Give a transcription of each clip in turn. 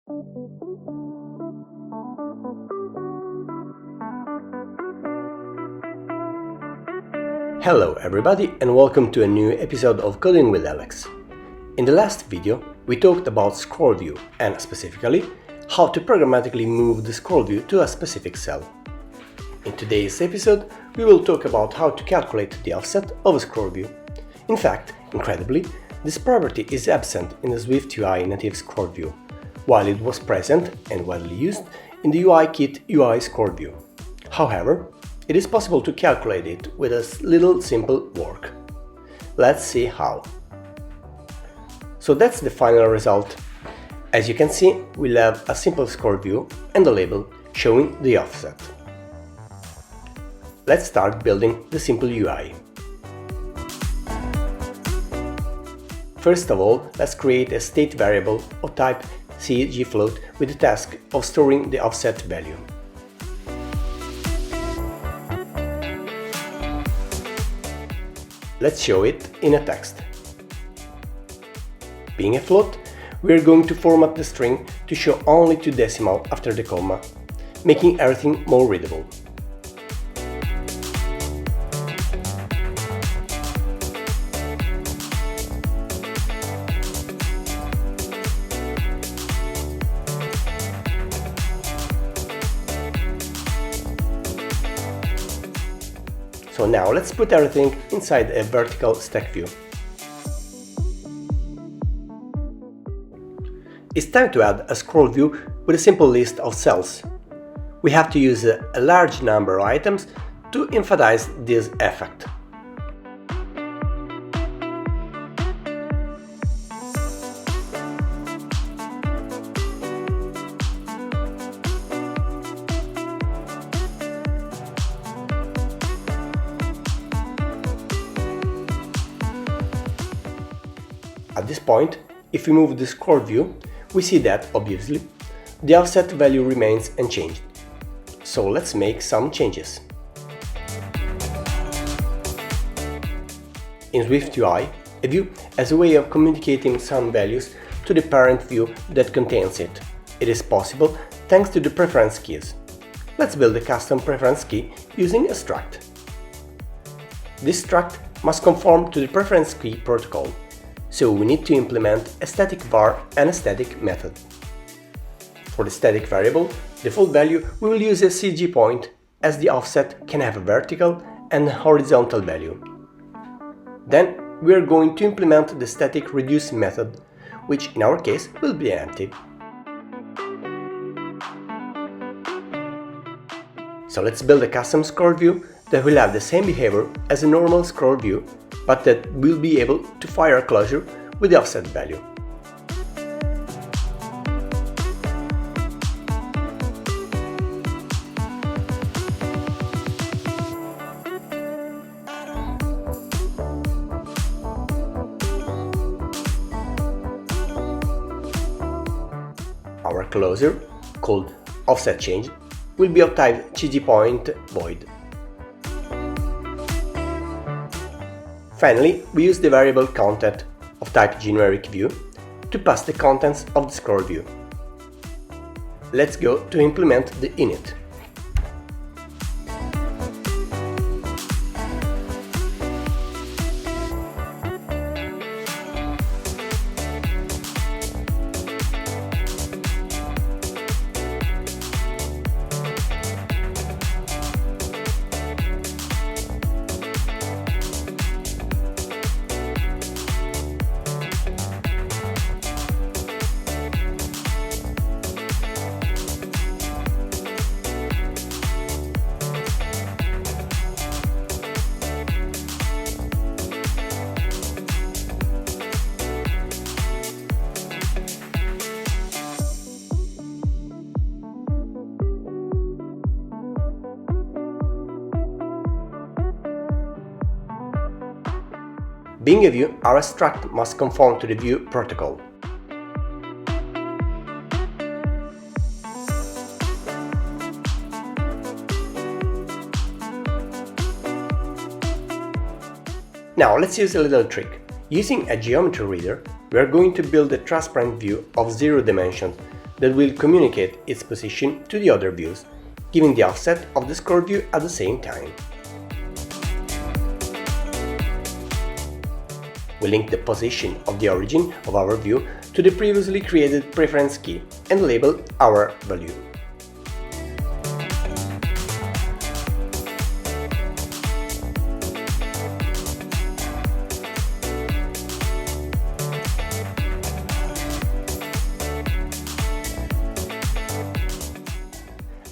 Hello everybody and welcome to a new episode of Coding with Alex. In the last video we talked about ScrollView and specifically how to programmatically move the ScrollView to a specific cell. In today's episode we will talk about how to calculate the offset of a ScrollView. In fact, incredibly, this property is absent in the SwiftUI native ScrollView, while it was present and widely used in the UIKit UI ScrollView. However, it is possible to calculate it with a little simple work. Let's see how. So that's the final result. As you can see, we'll have a simple ScrollView and a label showing the offset. Let's start building the simple UI. First of all, let's create a state variable of type cgfloat with the task of storing the offset value. Let's show it in a text. Being a float, we are going to format the string to show only 2 decimal after the comma, making everything more readable. So now let's put everything inside a vertical stack view. It's time to add a scroll view with a simple list of cells. We have to use a large number of items to emphasize this effect. At this point, if we move the scroll view, we see that, obviously, the offset value remains unchanged. So let's make some changes. In SwiftUI, a view has a way of communicating some values to the parent view that contains it. It is possible thanks to the preference keys. Let's build a custom preference key using a struct. This struct must conform to the preference key protocol. So we need to implement a static var and a static method. For the static variable, default value, we will use a CG point, as the offset can have a vertical and horizontal value. Then we are going to implement the static reduce method, which in our case will be empty. So let's build a custom scroll view that will have the same behavior as a normal scroll view, but that will be able to fire a closure with the offset value. Our closure, called offset change, will be of type CGPoint void. Finally, we use the variable content of type generic view to pass the contents of the scroll view. Let's go to implement the init. Being a view, our struct must conform to the view protocol. Now let's use a little trick. Using a geometry reader, we are going to build a transparent view of 0 dimensions that will communicate its position to the other views, giving the offset of the scroll view at the same time. We link the position of the origin of our view to the previously created preference key and label our value.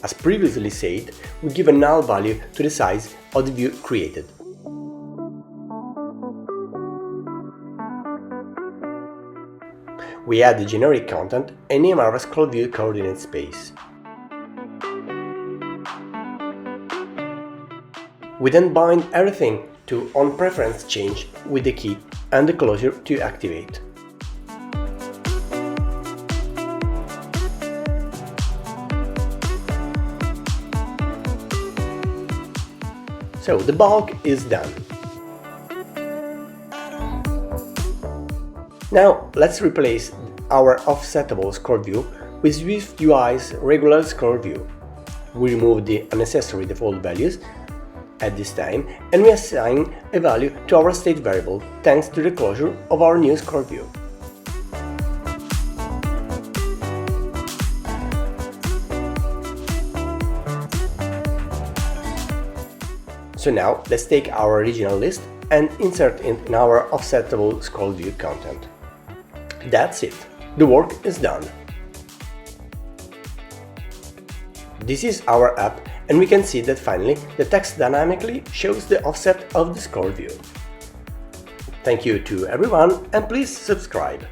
As previously said, we give a null value to the size of the view created. We add the generic content and name our ScrollView coordinate space. We then bind everything to onPreferenceChange with the key and the closure to activate. So the bulk is done. Now let's replace our offsetable scroll view with SwiftUI's regular scroll view. We remove the unnecessary default values at this time and we assign a value to our state variable thanks to the closure of our new scroll view. So now let's take our original list and insert it in our offsetable scroll view content. That's it. The work is done. This is our app and we can see that finally the text dynamically shows the offset of the scroll view. Thank you to everyone and please subscribe.